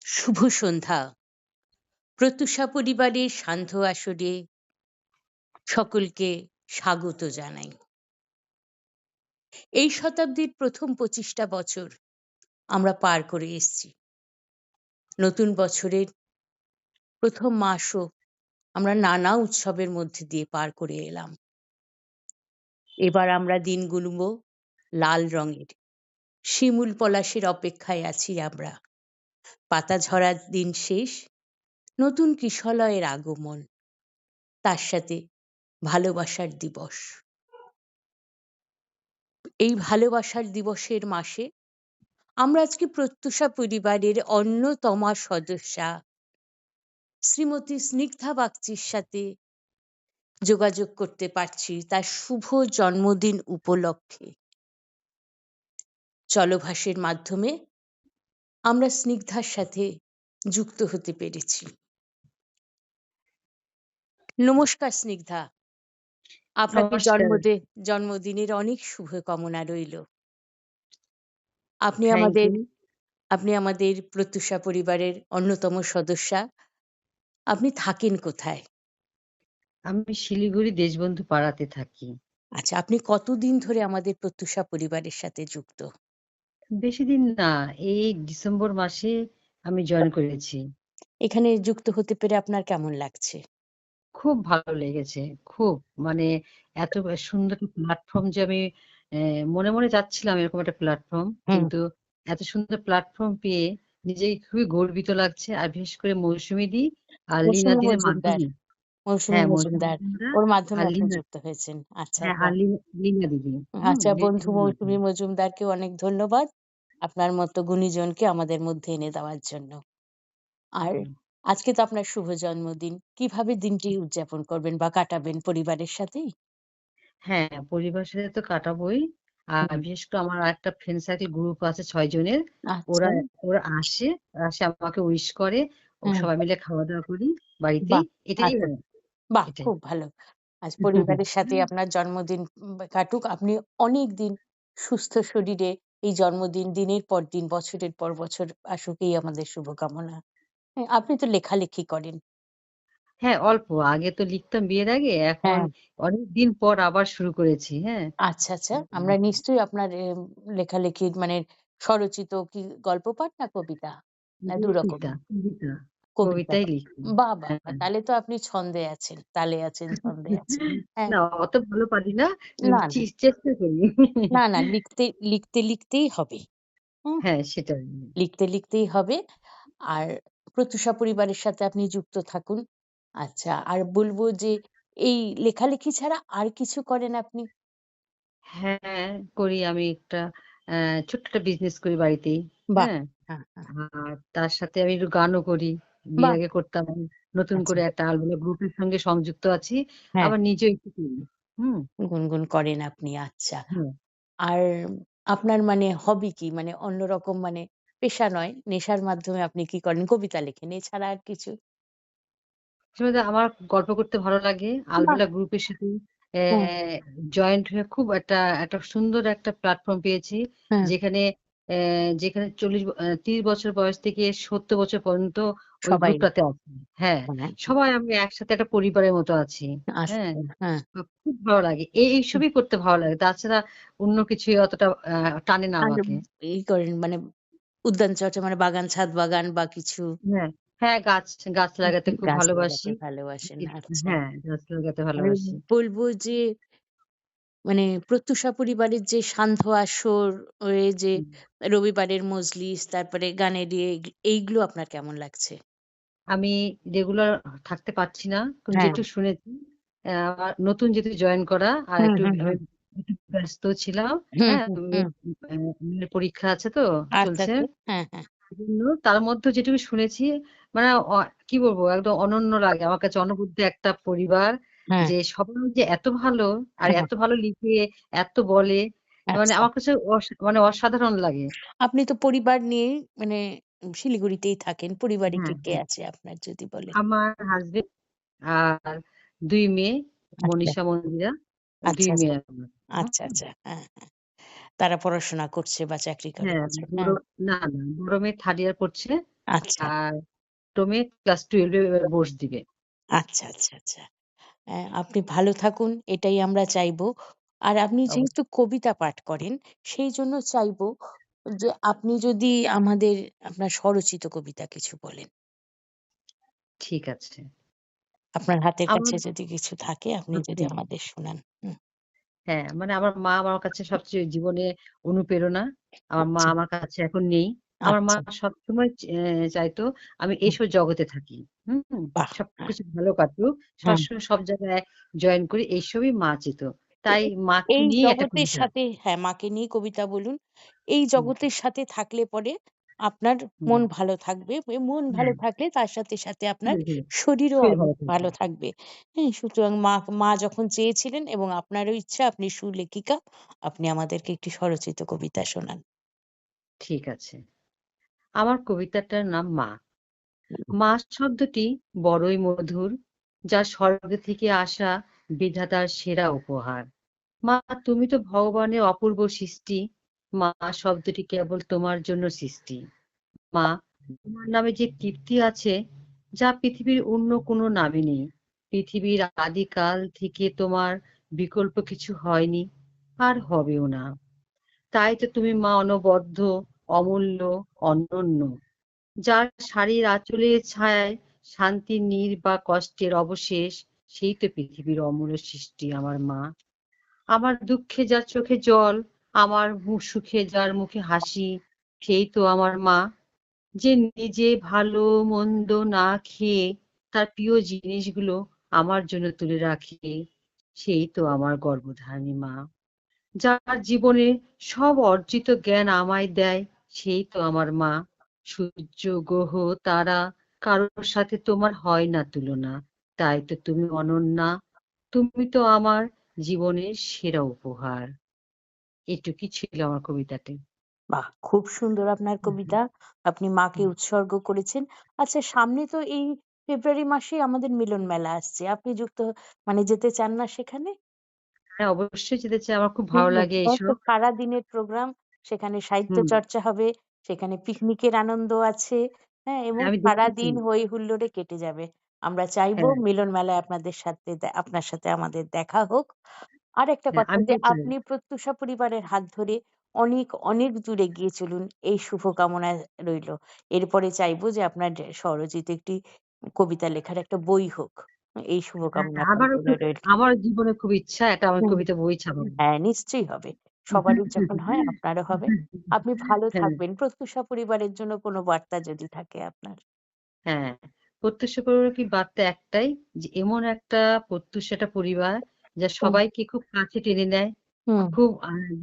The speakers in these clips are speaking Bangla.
শুভ সন্ধ্যা। প্রত্যুষা পরিবারের সান্ধ্য আসরে সকলকে স্বাগত জানাই। এই শতাব্দীর প্রথম 25টা বছর আমরা পার করে এসেছি। নতুন বছরের প্রথম মাসও আমরা নানা উৎসবের মধ্যে দিয়ে পার করে এলাম। এবার আমরা দিন গুনব লাল রঙের। শিমুল পলাশের অপেক্ষায় আছি আমরা। পাতা ঝরার দিন শেষ, নতুন কিশলয়ের আগমন, তার সাথে ভালোবাসার দিবস। এই ভালোবাসার দিবসের মাসে আমরা আজকে প্রত্যুষা পরিবারের অন্যতমা সদস্যা শ্রীমতী স্নিগ্ধা বাগচির সাথে যোগাযোগ করতে পারছি তার শুভ জন্মদিন উপলক্ষে। চলভাষের মাধ্যমে আমরা স্নিগ্ধার সাথে যুক্ত হতে পেরেছি। নমস্কার স্নিগ্ধা, আপনাকে নমস্কার। জন্মদিনের অনেক শুভকামনা রইল। আপনি থ্যাংক আমাদের ইউ। আপনি আমাদের প্রত্যুষা পরিবারের অন্যতম সদস্যা। আপনি থাকেন কোথায়? আমি শিলিগুড়ি দেশবন্ধু পাড়াতে থাকি। আচ্ছা, আপনি কতদিন ধরে আমাদের প্রত্যুষা পরিবারের সাথে যুক্ত? বেশিদিন না, এই ডিসেম্বর মাসে আমি জয়েন করেছি। এখানে যুক্ত হতে পেরে আপনার কেমন লাগছে? খুব ভালো লেগেছে। খুব মানে এত সুন্দর প্ল্যাটফর্ম যে আমি মনে, মনে চাচ্ছিলাম এরকম একটা প্ল্যাটফর্ম। হুম। কিন্তু এত সুন্দর প্ল্যাটফর্ম পেয়ে নিজেকে খুবই গর্বিত লাগছে। আর বিশেষ করে মৌসুমীদি আর মৌসুমী লীনাদির মজুমদার, মাধ্যমে মৌসুমী হ্যাঁ, মৌসুমী মজুমদার, মজুমদার ওর মাধ্যমে আর আপনি যুক্ত হয়েছেন। আচ্ছা, হ্যাঁ, আর বাহ! লীনা দিদি। আচ্ছা, বন্ধু লীনাদির মৌসুমী মাধ্যমে। মজুমদারকেও অনেক ধন্যবাদ আপনার মতো গুণীজনকে আমাদের মধ্যে এনে দেওয়ার জন্য। আর হুম। আজকে তো আপনার শুভ জন্মদিন। কিভাবে দিনটি উদযাপন করবেন বা কাটাবেন পরিবারের সাথেই? হ্যাঁ, পরিবারের সাথে তো কাটাবোই। আর হুম। বিশেষ করে আমার আরেকটা ফ্রেন্ড সার্কেল গ্রুপ আছে ৬ জনের। আচ্ছা। ওরা ওরা আসে আমাকে উইশ করে। হুম। সবাই মিলে খাওয়া-দাওয়া করি বাড়িতেই। বাহ! এটাই আচ্ছা, হয়, বাহ! এটাই। খুব ভালো। আজ পরিবারের সাথে আপনার জন্মদিন কাটুক। আপনি অনেকদিন সুস্থ শরীরে এই জন্মদিন দিনের পর দিন, বছরের পর বছর আসুক, এই আমাদের শুভকামনা। হ্যাঁ, আপনি তো লেখালেখি করেন। হ্যাঁ, অল্প। আগে তো লিখতাম বিয়ের আগে। এখন হ্যাঁ। অনেকদিন পর আবার শুরু করেছি। হ্যাঁ? আচ্ছা, আচ্ছা। আমরা নিশ্চয়ই আপনার লেখালেখির মানে স্বরচিত কি গল্প পাঠ না কবিতা? না কবিতা, দুরকমই? কবিতা, কবিতা। কবিতাই লিখি। বাহ! বাহ! বাহ! হ্যাঁ। তাহলে তো আপনি ছন্দে আছেন, তালে আছেন, ছন্দে আছেন। হ্যাঁ। না, অত ভালো পারি না। না, না। চেষ্টা করি। না, না, লিখতেই হবে। হুম? হ্যাঁ, সেটাই। লিখতেই হবে। আর প্রত্যুষা পরিবারের সাথে আপনি যুক্ত থাকুন। আচ্ছা, আর বলব যে এই লেখালেখি ছাড়া আর কিছু করেন আপনি? হ্যাঁ, করি আমি একটা অ্যা ছোট্ট একটা বিজনেস করি বাড়িতেই। বাহ! হ্যাঁ? হ্যাঁ, হ্যাঁ। আর তার সাথে আমি একটু গানও করি। বিয়ের বাহ! আগে করতাম। নতুন আচ্ছা। করে একটা অ্যালবামের গ্রুপের সঙ্গে সংযুক্ত আছি। হ্যাঁ, আবার নিজেও একটু করি। হুম? গুনগুন করেন আপনি। আচ্ছা। হ্যাঁ। আর আপনার মানে হবি কি? মানে অন্যরকম মানে পেশা নয়, নেশার মাধ্যমে আপনি কি করেন? কবিতা লেখেন। এছাড়া আর কিছু? আসলে আমার গল্প করতে ভালো লাগে। বাহ! আলবেলা গ্রুপের সাথে অ্যা হুম, জয়েন্ট হয়ে খুব একটা সুন্দর একটা প্ল্যাটফর্ম পেয়েছি। হুম। যেখানে যেখানে ৩০ বছর বয়স থেকে ৭০ বছর পর্যন্ত ওই সবাই। গ্রুপটাতে আছি। হ্যাঁ, হ্যাঁ, সবাই আমরা একসাথে একটা পরিবারের মতো আছি। হ্যাঁ? আচ্ছা। হ্যাঁ। খুব ভালো লাগে। এইসবই করতে ভালো লাগে। তাছাড়া অন্য কিছুই অতটা টানে না আর আমাকে। করেন মানে উদ্যান চর্চা মানে বাগান, ছাদ বাগান বা কিছু? হ্যাঁ, হ্যাঁ, গাছ লাগাতে খুব গাছ ভালোবাসি। লাগাতে ভালোবাসেন। আচ্ছা। হ্যাঁ, গাছ লাগাতে আমি ভালোবাসি। বলব যে মানে প্রত্যুষা পরিবারের যে সান্ধ্য আসর যে হুম। রবিবারের মজলিস, তারপরে গানের এইগুলো আপনার কেমন লাগছে? আমি রেগুলার থাকতে পারছি না। কিন্তু হ্যাঁ। যেটুকু শুনেছি নতুন যেহেতু জয়েন করা আর হুম, একটু হুম, আমি হুম। একটু ব্যস্ত ছিলাম। হুম, হ্যাঁ? হুম, হুম। মেয়ের পরীক্ষা আছে তো আচ্ছা, চলছে। আচ্ছা। হ্যাঁ, হ্যাঁ, এজন্য তার মধ্যে যেটুকু শুনেছি মানে কি বলবো একদম অনন্য লাগে। আমার কাছে অনবদ্য একটা পরিবার হ্যাঁ, যে সবাই যে এত ভালো আর হ্যাঁ। এত ভালো লিখে, এত বলে মানে আচ্ছা। আমার কাছে মানে অসাধারণ লাগে। আপনি তো পরিবার নিয়েই মানে শিলিগুড়িতেই থাকেন। পরিবারে হ্যাঁ, কে হ্যাঁ। আছে আপনার যদি বলেন? আমার হাসব্যান্ড আর ২ মেয়ে আচ্ছা, মনীষা, মন্দিরা ২ আচ্ছা, আচ্ছা, মেয়ে আমার। আচ্ছা, হুম। আচ্ছা। হ্যাঁ, হ্যাঁ। তারা পড়াশোনা করছে বা চাকরি করে হ্যাঁ, কিছু? বড় হ্যাঁ। না, বড় মেয়ে 3rd ইয়ার পড়ছে। আচ্ছা, আর ক্রমে ক্লাস 12 এ এবার বোর্ডস দিবে। আচ্ছা, আচ্ছা, আচ্ছা। আপনি ভালো থাকুন এটাই আমরা চাইবো। আর আপনি যেহেতু অবশ্যই। কবিতা পাঠ করেন, সেইজন্য চাইবো যে আপনি যদি আমাদের আপনার স্বরচিত কবিতা কিছু বলেন। ঠিক আছে। আপনার হাতের আমার কাছে যদি কিছু থাকে আপনি যদি সত্যি আমাদের শোনান। হ্যাঁ, মানে আমার মা আমার কাছে সবচেয়ে জীবনে অনুপ্রেরণা। আমার মা আচ্ছা, আমার কাছে এখন নেই। আমার মা আচ্ছা। সবসময় চাইতো আমি হুম, এসব জগতে থাকি। হুম? বাহ! হ্যাঁ, সবকিছু ভালো কাটুক। হুম। সবসময় সব জায়গায় জয়েন করি এইসবই মা চেত। তো তাই মাকে এই নিয়েই একটা জগতের কবিতা। সাথে হ্যাঁ, মাকে নিয়ে কবিতা বলুন। এই হুম, জগতের সাথে থাকলে পরে আপনার হুম। মন ভালো থাকবে। মন ভালো হ্যাঁ, থাকলে তার সাথে, সাথে আপনার হুম, হুম। শরীরও শরীর অনেক ভালো থাকবে। ভালো থাকবে। হ্যাঁ? সুতরাং মা যখন চেয়েছিলেন এবং আপনারও ইচ্ছা আপনি সুলেখিকা, আপনি আমাদেরকে একটি স্বরচিত কবিতা শোনান। ঠিক আছে। আমার কবিতাটার নাম 'মা'। মা শব্দটি বড়ই মধুর, যা স্বর্গ থেকে আসা বিধাতার সেরা উপহার। মা তুমি তো ভগবানের অপূর্ব সৃষ্টি। মা শব্দটি কেবল তোমার জন্য সৃষ্টি। মা তোমার নামে যে তৃপ্তি আছে যা পৃথিবীর অন্য কোনো নামে নেই। পৃথিবীর আদিকাল থেকে তোমার বিকল্প কিছু হয়নি আর হবেও না। তাই তো তুমি মা অনবদ্য, অমূল্য, অনন্য। যার শাড়ির আঁচলের ছায়ায় শান্তির নীড় বা কষ্টের অবশেষ, সেই তো পৃথিবীর অমূল্য সৃষ্টি আমার মা। আমার দুঃখে যার চোখে জল, আমার সুখে যার মুখে হাসি, সেই তো আমার মা। যে নিজে ভালো মন্দ না খেয়ে তার প্রিয় জিনিসগুলো আমার জন্য তুলে রাখে, সেই তো আমার গর্ভধারিণী মা। যার জীবনে সব অর্জিত জ্ঞান আমায় দেয়, সেই তো আমার মা। সূর্য গ্রহ তারা কারোর সাথে তোমার হয় না তুলনা। তাই তো তুমি অনন্যা। তুমি তো আমার জীবনের সেরা উপহার। এটুকুই ছিল আমার কবিতাতে। বাহ! খুব সুন্দর আপনার হুম, হুম, কবিতা। আপনি মাকে হুম। উৎসর্গ করেছেন। আচ্ছা সামনে তো এই ফেব্রুয়ারি মাসেই আমাদের মিলন মেলা আসছে। আপনি মানে যেতে চান না সেখানে? হ্যাঁ, অবশ্যই যেতে চাই। আমার খুব ভালো হুম, লাগে তো এইসব। সারাদিনের প্রোগ্রাম। সেখানে সাহিত্য হুম, চর্চা হবে, সেখানে পিকনিকের আনন্দ আছে, হ্যাঁ? এবং আমি দেখেছি। সারাদিন হই হুল্লোড়ে কেটে যাবে। আমরা চাইবো হ্যাঁ, মিলন মেলায় আপনার সাথে আমাদের দেখা হোক। আরেকটা হ্যাঁ, কথা যে আমিও চাই। আপনি প্রত্যুষা পরিবারের হাত ধরে অনেক, অনেক দূরে গিয়ে চলুন এই শুভকামনা রইল। এরপরে চাইবো যে আপনার স্বরচিত একটি কবিতা লেখার একটা বই হোক। এই হ্যাঁ, শুভকামনা আমারও সকলের রইল। আমারও জীবনে খুব ইচ্ছা একটা আমি হুম। কবিতা বই ছাপাবো। হ্যাঁ, নিশ্চয়ই হবে। সবারই যখন হয় আপনারও হবে। আপনি ভালো হ্যাঁ, থাকবেন। প্রত্যুষা পরিবারের জন্য কোনো বার্তা যদি থাকে আপনার? হ্যাঁ। প্রত্যুষে পরিবারের কি বার্তা একটাই যে এমন একটা প্রত্যুষেটা পরিবার যা হুম, সবাইকে খুব কাছে টেনে নেয়। হুম, খুব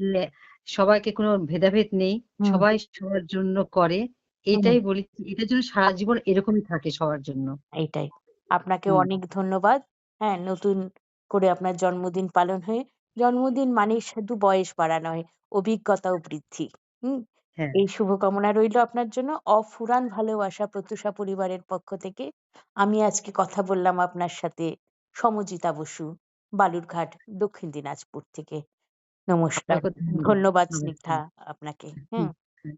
যে সবাইকে কোনো ভেদাভেদ নেই। হুম, সবাই সবার জন্য করে। হুম। এটাই বলি এটার জন্য সারা জীবন এরকমই থাকে সবার জন্য। এইটাই। আপনাকেও হুম, অনেক ধন্যবাদ। হ্যাঁ, নতুন করে আপনার জন্মদিন পালন হয়ে জন্মদিন মানেই শুধু বয়স বাড়া নয়, অভিজ্ঞতাও বৃদ্ধি। হুম? হ্যাঁ, এই শুভকামনা রইল আপনার জন্য। অফুরান ভালোবাসা প্রত্যুষা পরিবারের পক্ষ থেকে। আমি আজকে কথা বললাম আপনার সাথে সমজিতা বসু, বালুরঘাট, দক্ষিণ দিনাজপুর থেকে। নমস্কার। আপনাকেও ধন্যবাদ। ধন্যবাদ স্নিগ্ধা নমস্কার। আপনাকে। হুম, হুম? হুম।